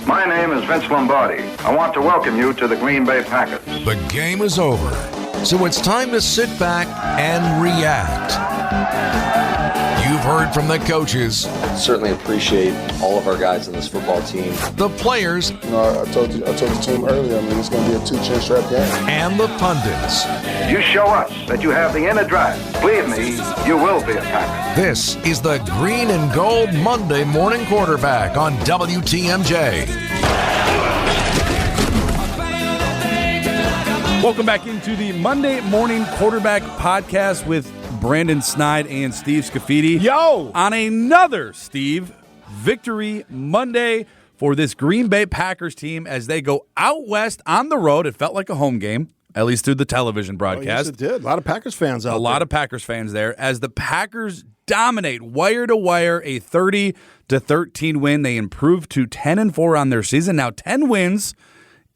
My name is Vince Lombardi. I want to welcome you to the Green Bay Packers. The game is over, so it's time to sit back and react. You've heard from the coaches. Certainly appreciate all of our guys on this football team. The players. You know, I told the team earlier, it's going to be a two-chin strap game. And the pundits. You show us that you have the inner drive. Believe me, you will be a Packer. This is the Green and Gold Monday Morning Quarterback on WTMJ. Welcome back into the Monday Morning Quarterback Podcast with Brandon Sneide and Steve Scaffidi. Yo! On another, Steve, Victory Monday for this Green Bay Packers team as they go out west on the road. It felt like a home game, at least through the television broadcast. Oh, yes, it did. A lot of Packers fans out there. A lot of Packers fans there as the Packers dominate wire to wire, a 30-13 win. They improved to 10-4 on their season. Now 10 wins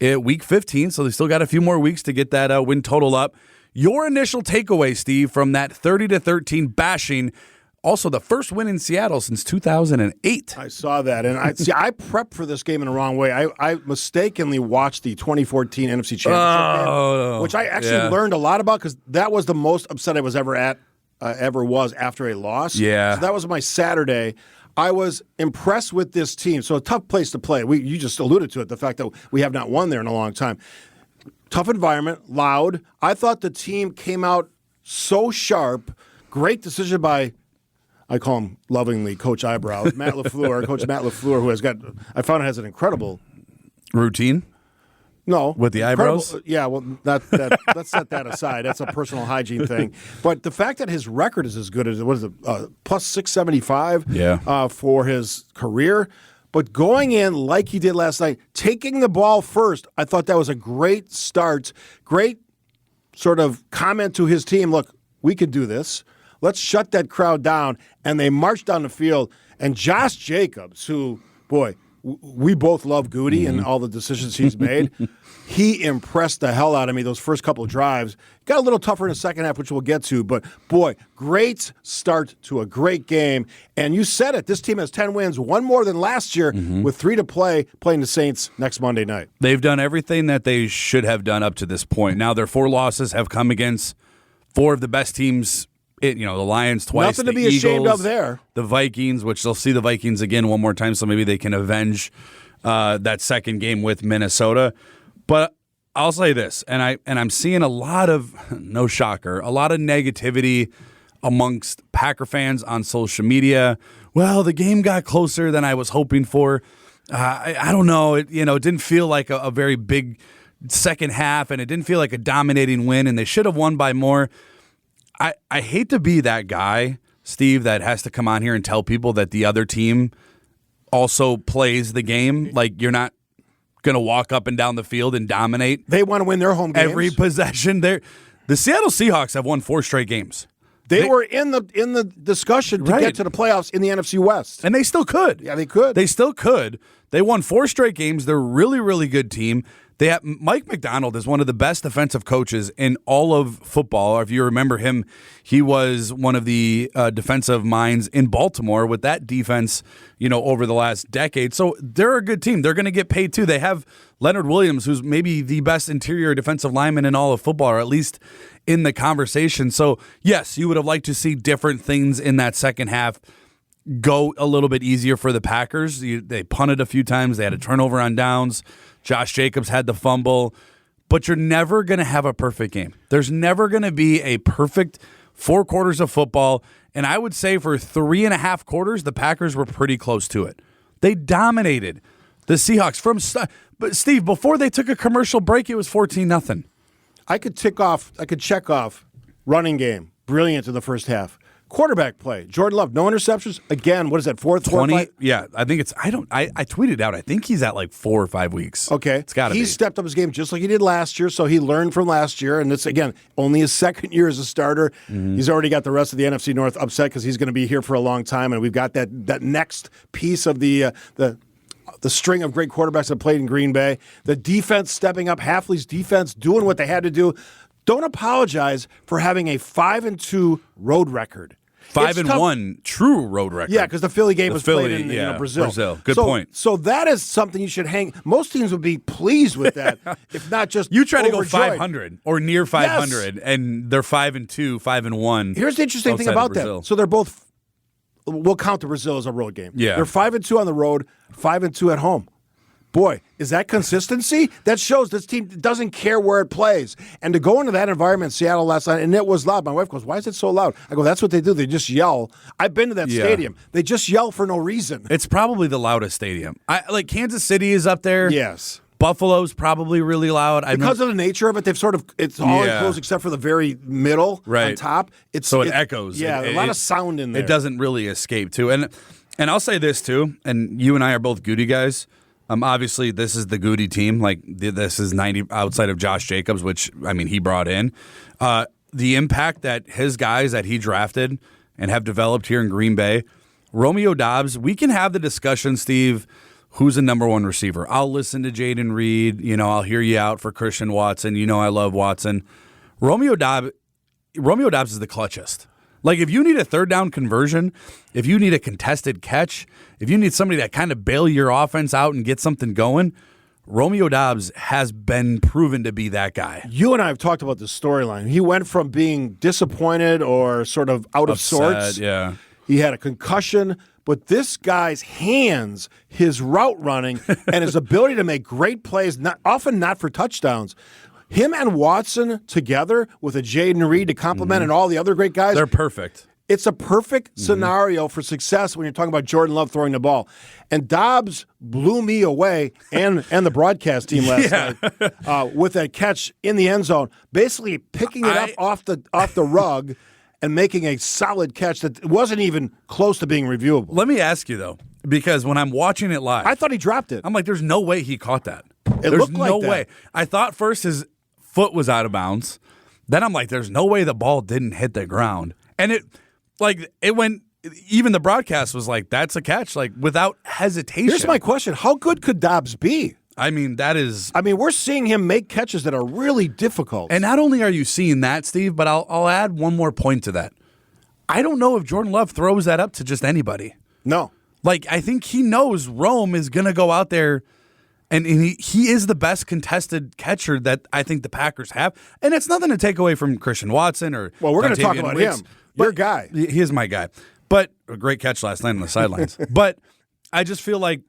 at week 15, so they still got a few more weeks to get that win total up. Your initial takeaway, Steve, from that 30-13 bashing, also the first win in Seattle since 2008. I saw that, and I prepped for this game in the wrong way. I mistakenly watched the 2014 NFC Championship game, which I actually learned a lot about because that was the most upset I was ever after a loss. Yeah. So that was my Saturday. I was impressed with this team. So a tough place to play. You just alluded to it, the fact that we have not won there in a long time. Tough environment, loud. I thought the team came out so sharp. Great decision by, I call him lovingly, Coach Eyebrows, Coach Matt LaFleur, who has an incredible routine. No. With the eyebrows? Yeah, well, let's set that aside. That's a personal hygiene thing. But the fact that his record is as good as, what is it, plus 675 for his career. But going in like he did last night, taking the ball first, I thought that was a great start, great sort of comment to his team. Look, we could do this. Let's shut that crowd down. And they marched down the field. And Josh Jacobs, who, boy, we both love Goody and all the decisions he's made. He impressed the hell out of me those first couple of drives. Got a little tougher in the second half, which we'll get to. But, boy, great start to a great game. And you said it. This team has 10 wins, one more than last year, with 3 to play, playing the Saints next Monday night. They've done everything that they should have done up to this point. Now their 4 losses have come against 4 of the best teams. The Lions twice, Nothing to be Eagles, ashamed of there. The Vikings, which they'll see the Vikings again one more time, so maybe they can avenge that second game with Minnesota. But I'll say this, and I'm seeing a lot of, no shocker, a lot of negativity amongst Packer fans on social media. Well, the game got closer than I was hoping for. I don't know. It didn't feel like a very big second half, and it didn't feel like a dominating win, and they should have won by more. I hate to be that guy, Steve, that has to come on here and tell people that the other team also plays the game. Like, you're not going to walk up and down the field and dominate. They want to win their home games. Every possession. The Seattle Seahawks have won 4 straight games. They were in the discussion to get to the playoffs in the NFC West. And they still could. Yeah, they could. They still could. They won 4 straight games. They're a really, really good team. They have Mike McDonald is one of the best defensive coaches in all of football. If you remember him, he was one of the defensive minds in Baltimore with that defense, over the last decade. So they're a good team. They're going to get paid too. They have Leonard Williams, who's maybe the best interior defensive lineman in all of football, or at least in the conversation. So yes, you would have liked to see different things in that second half go a little bit easier for the Packers. They punted a few times. They had a turnover on downs. Josh Jacobs had the fumble. But you're never going to have a perfect game. There's never going to be a perfect 4 quarters of football. And I would say for 3.5 quarters, the Packers were pretty close to it. They dominated the Seahawks. But Steve, before they took a commercial break, it was 14-0. I could check off running game. Brilliant in the first half. Quarterback play. Jordan Love, no interceptions. Again, what is that, 20? Yeah, I think it's, I tweeted out, I think he's at like 4 or 5 weeks. Okay. It's got to be. He stepped up his game just like he did last year, so he learned from last year, and it's, again, only his second year as a starter. Mm-hmm. He's already got the rest of the NFC North upset because he's going to be here for a long time, and we've got that next piece of the string of great quarterbacks that played in Green Bay. The defense stepping up, Hafley's defense doing what they had to do. Don't apologize for having a 5-2 road record. 5-1 true road record. Yeah, because the Philly game was played in Brazil. Good point. So that is something you should hang. Most teams would be pleased with that, if not just you try to overjoyed. go 500 or near 500, and they're 5-2, 5-1. Here's the interesting thing about that. So they're both. We'll count the Brazil as a road game. Yeah, they're 5-2 on the road, 5-2 at home. Boy, is that consistency? That shows this team doesn't care where it plays. And to go into that environment in Seattle last night, and it was loud. My wife goes, "Why is it so loud?" I go, "That's what they do. They just yell." I've been to that stadium. They just yell for no reason. It's probably the loudest stadium. Like Kansas City is up there. Yes. Buffalo's probably really loud. Because of the nature of it, they've it's all enclosed except for the very middle on top. It echoes. Yeah, a lot of sound in there. It doesn't really escape, too. And I'll say this, too, and you and I are both Goody guys. Obviously, this is the Goody team. Like, this is 90 outside of Josh Jacobs, which, I mean, he brought in. The impact that his guys that he drafted and have developed here in Green Bay, Romeo Doubs, we can have the discussion, Steve, who's the number one receiver. I'll listen to Jaden Reed. I'll hear you out for Christian Watson. I love Watson. Romeo Doubs is the clutchest. Like, if you need a third down conversion, if you need a contested catch, if you need somebody that kind of bail your offense out and get something going, Romeo Doubs has been proven to be that guy. You and I have talked about the storyline. He went from being disappointed or sort of out of sorts. Yeah. He had a concussion, but this guy's hands, his route running, and his ability to make great plays, often not for touchdowns. Him and Watson together with a Jaden Reed to complement and all the other great guys. They're perfect. It's a perfect scenario for success when you're talking about Jordan Love throwing the ball. And Doubs blew me away and the broadcast team last night with that catch in the end zone, basically picking it up off the rug and making a solid catch that wasn't even close to being reviewable. Let me ask you, though, because when I'm watching it live, I thought he dropped it. I'm like, there's no way he caught that. There's no way. I thought first his foot was out of bounds. Then I'm like, there's no way the ball didn't hit the ground. And it went, even the broadcast was like, that's a catch, like without hesitation. Here's my question. How good could Doubs be? I mean, we're seeing him make catches that are really difficult. And not only are you seeing that, Steve, but I'll add one more point to that. I don't know if Jordan Love throws that up to just anybody. No. Like, I think he knows Rome is going to go out there. And he is the best contested catcher that I think the Packers have. And it's nothing to take away from Christian Watson or well, we're going to talk about Wicks, him. Your guy. He is my guy. But a great catch last night on the sidelines. But I just feel like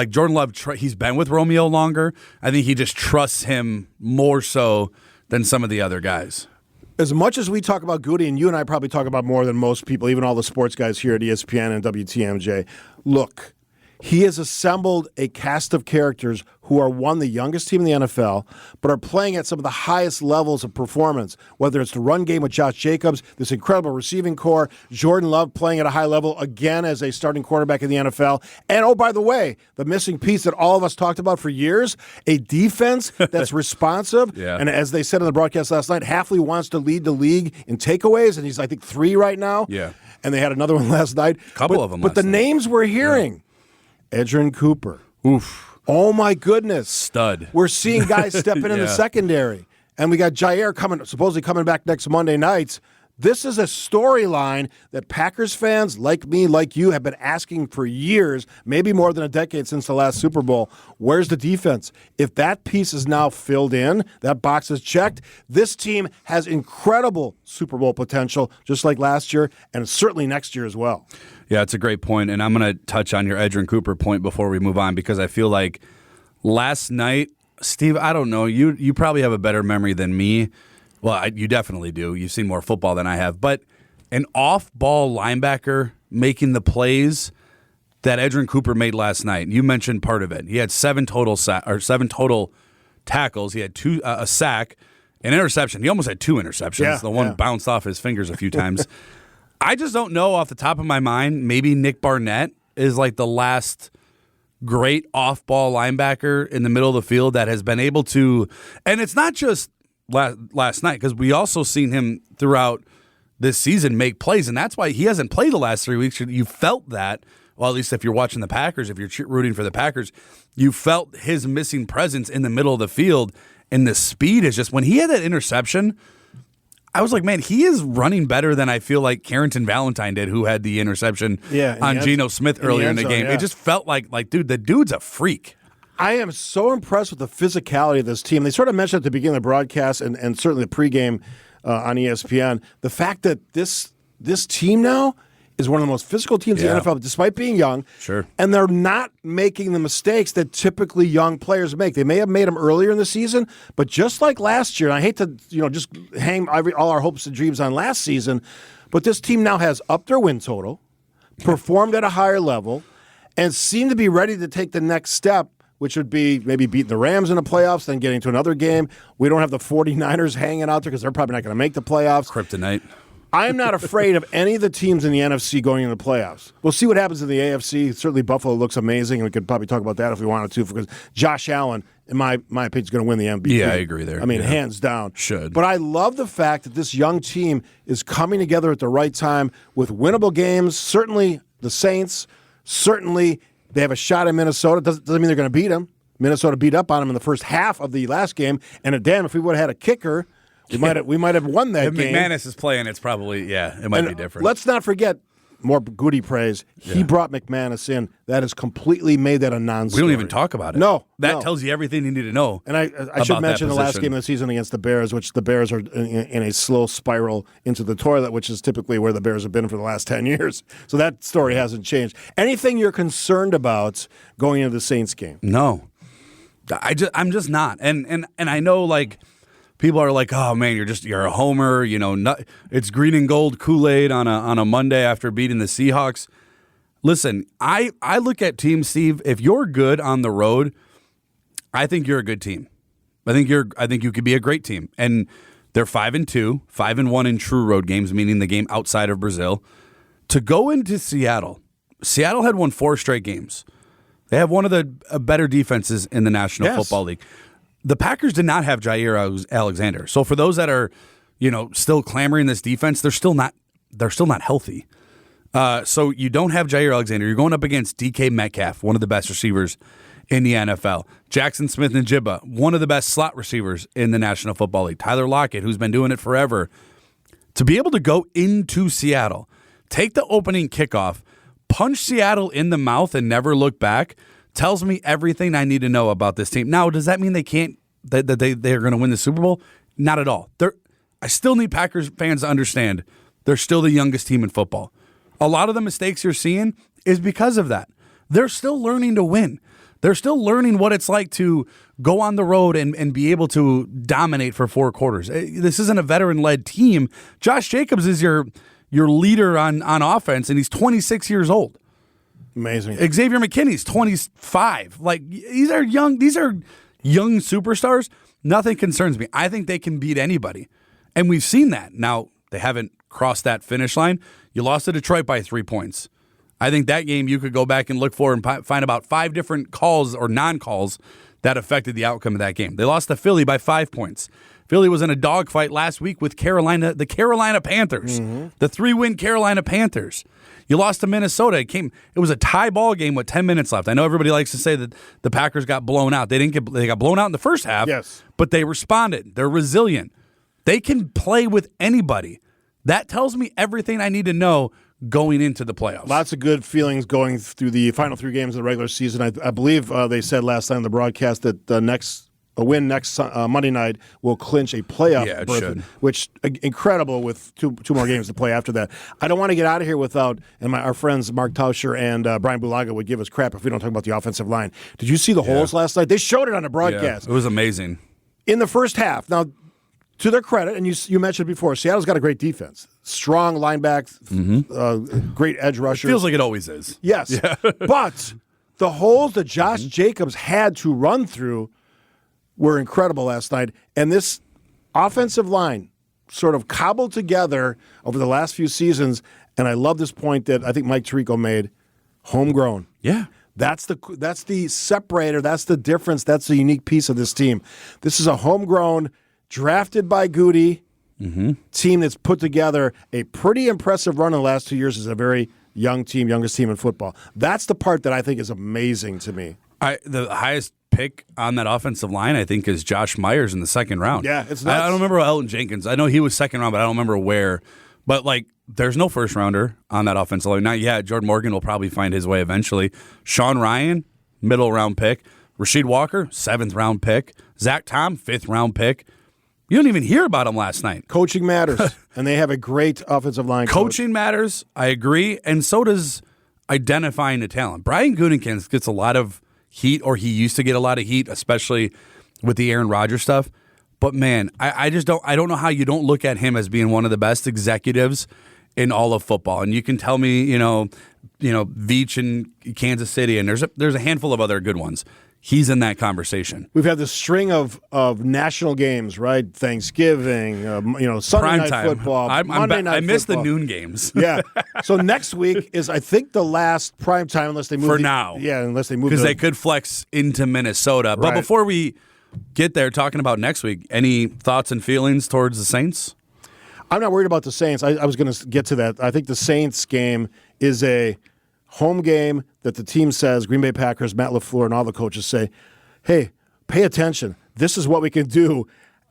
Jordan Love, he's been with Romeo longer. I think he just trusts him more so than some of the other guys. As much as we talk about Goody, and you and I probably talk about more than most people, even all the sports guys here at ESPN and WTMJ, look, he has assembled a cast of characters who are, one, the youngest team in the NFL, but are playing at some of the highest levels of performance, whether it's the run game with Josh Jacobs, this incredible receiving core, Jordan Love playing at a high level again as a starting quarterback in the NFL, and, oh, by the way, the missing piece that all of us talked about for years, a defense that's responsive. Yeah. And as they said on the broadcast last night, Hafley wants to lead the league in takeaways, and he's, I think, 3 right now. Yeah. And they had another one last night. A couple of them But the names we're hearing, Edgerrin Cooper. Oof. Oh, my goodness. Stud. We're seeing guys stepping in the secondary. And we got Jair supposedly coming back next Monday nights. This is a storyline that Packers fans like me, like you, have been asking for years, maybe more than a decade since the last Super Bowl. Where's the defense? If that piece is now filled in, that box is checked, this team has incredible Super Bowl potential, just like last year, and certainly next year as well. Yeah, it's a great point, and I'm going to touch on your Edgerrin Cooper point before we move on, because I feel like last night, Steve, I don't know, you probably have a better memory than me. Well, you definitely do. You've seen more football than I have. But an off-ball linebacker making the plays that Edgerrin Cooper made last night, you mentioned part of it. He had 7 total tackles. He had a sack, an interception. He almost had 2 interceptions. Yeah, the one bounced off his fingers a few times. I just don't know off the top of my mind. Maybe Nick Barnett is like the last great off-ball linebacker in the middle of the field that has been able to, and it's not just last night, because we also seen him throughout this season make plays, and that's why he hasn't played the last 3 weeks. You felt that, well, at least if you're watching the Packers, if you're rooting for the Packers, you felt his missing presence in the middle of the field, and the speed is just, when he had that interception, I was like, man, he is running better than I feel like Carrington Valentine did, who had the interception on Geno Smith earlier in the game. It just felt like, dude, the dude's a freak. I am so impressed with the physicality of this team. They sort of mentioned at the beginning of the broadcast and certainly the pregame on ESPN, the fact that this team now is one of the most physical teams in the NFL, despite being young. Sure. And they're not making the mistakes that typically young players make. They may have made them earlier in the season, but just like last year, and I hate to just hang all our hopes and dreams on last season, but this team now has upped their win total, performed at a higher level, and seem to be ready to take the next step, which would be maybe beating the Rams in the playoffs, then getting to another game. We don't have the 49ers hanging out there because they're probably not going to make the playoffs. Kryptonite. I'm not afraid of any of the teams in the NFC going into the playoffs. We'll see what happens in the AFC. Certainly Buffalo looks amazing, and we could probably talk about that if we wanted to, because Josh Allen, in my opinion, is going to win the MVP. Yeah, I agree there. I mean, hands down. Should. But I love the fact that this young team is coming together at the right time with winnable games. Certainly the Saints, certainly they have a shot in Minnesota. Doesn't mean they're going to beat them. Minnesota beat up on them in the first half of the last game, and damn, if we would have had a kicker, we might have won that game. If McManus is playing, it's probably, it might be different. Let's not forget, more Goody praise, he brought McManus in. That has completely made that a non-story. We don't even talk about it. No. That tells you everything you need to know. And I should mention the last game of the season against the Bears, which the Bears are in a slow spiral into the toilet, which is typically where the Bears have been for the last 10 years. So that story hasn't changed. Anything you're concerned about going into the Saints game? No. I'm just not. And I know, like, people are like, "Oh man, you're a homer." It's green and gold Kool-Aid on a Monday after beating the Seahawks. Listen, I look at teams, Steve. If you're good on the road, I think you're a good team. I think you could be a great team. And they're 5-2, 5-1 in true road games, meaning the game outside of Brazil. To go into Seattle had won 4 straight games. They have one of the better defenses in the National Football League. The Packers did not have Jair Alexander. So for those that are, still clamoring this defense, they're still not healthy. So you don't have Jair Alexander. You're going up against DK Metcalf, one of the best receivers in the NFL. Jackson Smith-Njigba, one of the best slot receivers in the National Football League. Tyler Lockett, who's been doing it forever. To be able to go into Seattle, take the opening kickoff, punch Seattle in the mouth and never look back, tells me everything I need to know about this team. Now, does that mean they are going to win the Super Bowl? Not at all. I still need Packers fans to understand they're still the youngest team in football. A lot of the mistakes you're seeing is because of that. They're still learning to win. They're still learning what it's like to go on the road and be able to dominate for 4 quarters. This isn't a veteran-led team. Josh Jacobs is your leader on offense, and he's 26 years old. Amazing. Xavier McKinney's 25. Like, these are young superstars. Nothing concerns me. I think they can beat anybody. And we've seen that. Now, they haven't crossed that finish line. You lost to Detroit by 3 points. I think that game you could go back and look for and find about 5 different calls or non-calls that affected the outcome of that game. They lost to Philly by 5 points. Philly was in a dogfight last week with the Carolina Panthers, the 3-win Carolina Panthers. You lost to Minnesota. It was a tie ball game with 10 minutes left. I know everybody likes to say that the Packers got blown out. They got blown out in the first half, but they responded. They're resilient. They can play with anybody. That tells me everything I need to know going into the playoffs. Lots of good feelings going through the final 3 games of the regular season. I believe they said last time in the broadcast that a win next Monday night will clinch a playoff berth, which incredible with two more games to play after that. I don't want to get out of here without, and our friends Mark Tauscher and Brian Bulaga would give us crap if we don't talk about the offensive line. Did you see the holes last night? They showed it on the broadcast. Yeah, it was amazing. In the first half. Now, to their credit, and you mentioned it before, Seattle's got a great defense. Strong linebacks, great edge rushers. It feels like it always is. Yes. Yeah. But the holes that Josh Jacobs had to run through were incredible last night. And this offensive line sort of cobbled together over the last few seasons. And I love this point that I think Mike Tirico made, homegrown. Yeah. That's the separator. That's the difference. That's the unique piece of this team. This is a homegrown, drafted by Goody team that's put together a pretty impressive run in the last 2 years as a very young team, youngest team in football. That's the part that I think is amazing to me. The highest pick on that offensive line, I think, is Josh Myers in the second round. Yeah, it's nuts. I don't remember Elton Jenkins. I know he was second round, but I don't remember where. But, like, there's no first rounder on that offensive line. Not yet. Jordan Morgan will probably find his way eventually. Sean Ryan, middle round pick. Rasheed Walker, 7th round pick. Zach Tom, 5th round pick. You don't even hear about him last night. Coaching matters, and they have a great offensive line Coaching matters, I agree, and so does identifying the talent. Brian Gutekunst gets a lot of heat, or he used to get a lot of heat, especially with the Aaron Rodgers stuff. But man, I just don't know how you don't look at him as being one of the best executives in all of football. And you can tell me, Veach in Kansas City, and there's a handful of other good ones. He's in that conversation. We've had this string of national games, right? Thanksgiving, Sunday night football, Monday night football. I miss the noon games. Yeah. So next week is, I think, the last prime time unless they move. For now. Yeah, unless they move. Because they could flex into Minnesota. Right. But before we get there, talking about next week, any thoughts and feelings towards the Saints? I'm not worried about the Saints. I was going to get to that. I think the Saints game is a home game that the team says, Green Bay Packers, Matt LaFleur, and all the coaches say, hey, pay attention. This is what we can do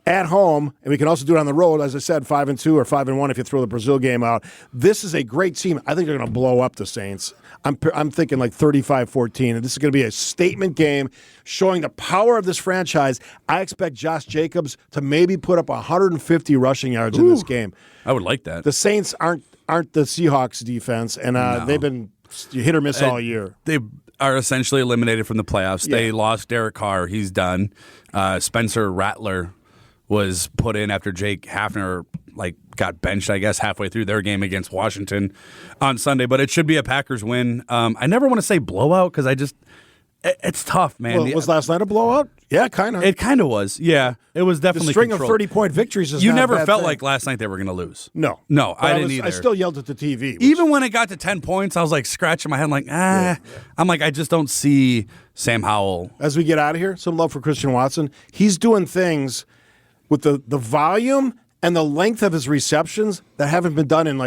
at home, and we can also do it on the road. As I said, 5-2 or 5-1 if you throw the Brazil game out. This is a great team. I think they're going to blow up the Saints. I'm thinking like 35-14, and this is going to be a statement game showing the power of this franchise. I expect Josh Jacobs to maybe put up 150 rushing yards in this game. I would like that. The Saints aren't the Seahawks defense, and they've been hit or miss all year. They are essentially eliminated from the playoffs. Yeah. They lost Derek Carr. He's done. Spencer Rattler was put in after Jake Hafner got benched, I guess, halfway through their game against Washington on Sunday. But it should be a Packers win. I never want to say blowout because it's tough, man. Well, was last night a blowout? Yeah, kind of. It kind of was. Yeah, it was definitely the string controlled. of 30-point victories is You not never a bad felt thing. like last night they were going to lose. No, I didn't either. I still yelled at the TV. Even when it got to 10 points, I was like scratching my head, like, I'm like, I just don't see Sam Howell. As we get out of here, some love for Christian Watson. He's doing things with the volume and the length of his receptions that haven't been done in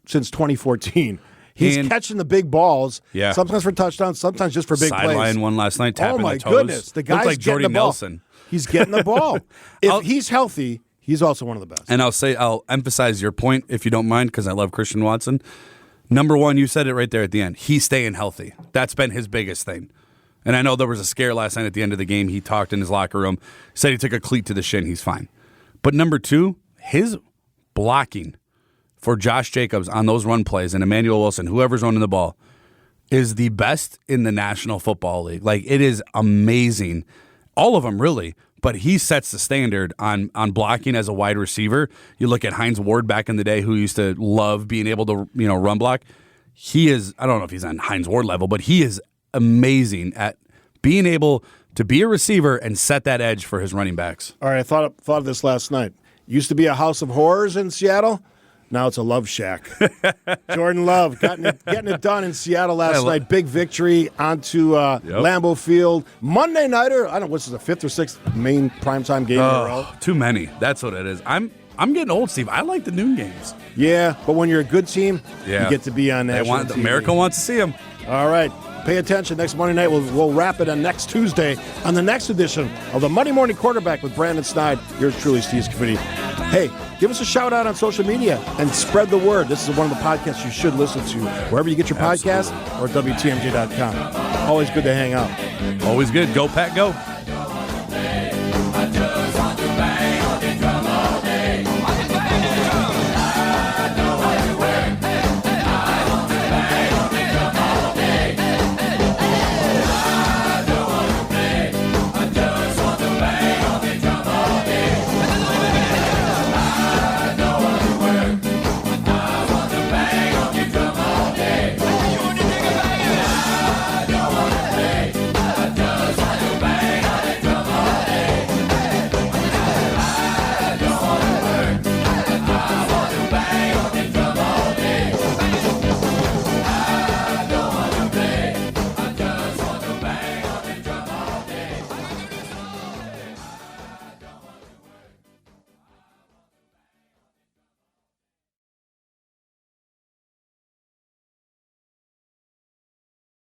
since 2014. He's catching the big balls, sometimes for touchdowns, sometimes just for big plays. Sideline one last night, tapping the toes. Oh, my goodness. The guy's looked like getting Jordy the ball. Nelson. He's getting the ball. If he's healthy, he's also one of the best. And I'll emphasize your point, if you don't mind, because I love Christian Watson. Number one, you said it right there at the end. He's staying healthy. That's been his biggest thing. And I know there was a scare last night at the end of the game. He talked in his locker room, said he took a cleat to the shin. He's fine. But number two, his blocking for Josh Jacobs on those run plays and Emmanuel Wilson, whoever's running the ball, is the best in the National Football League. It is amazing. All of them, really. But he sets the standard on blocking as a wide receiver. You look at Hines Ward back in the day, who used to love being able to run block. He is, I don't know if he's on Hines Ward level, but he is amazing at being able to be a receiver and set that edge for his running backs. All right, I thought of this last night. Used to be a house of horrors in Seattle. Now it's a love shack. Jordan Love getting it done in Seattle last night. Big victory onto Lambeau Field. Monday nighter. I don't know, what's the 5th or 6th main primetime game in a row? Too many. That's what it is. I'm getting old, Steve. I like the noon games. Yeah, but when you're a good team, you get to be on national TV. America wants to see them. All right. Pay attention. Next Monday night, we'll wrap it on next Tuesday on the next edition of the Monday Morning Quarterback with Brandon Sneide. Yours truly, Steve Scaffidi. Hey, give us a shout out on social media and spread the word. This is one of the podcasts you should listen to wherever you get your podcast or WTMJ.com. Always good to hang out. Always good. Go, Pack, go.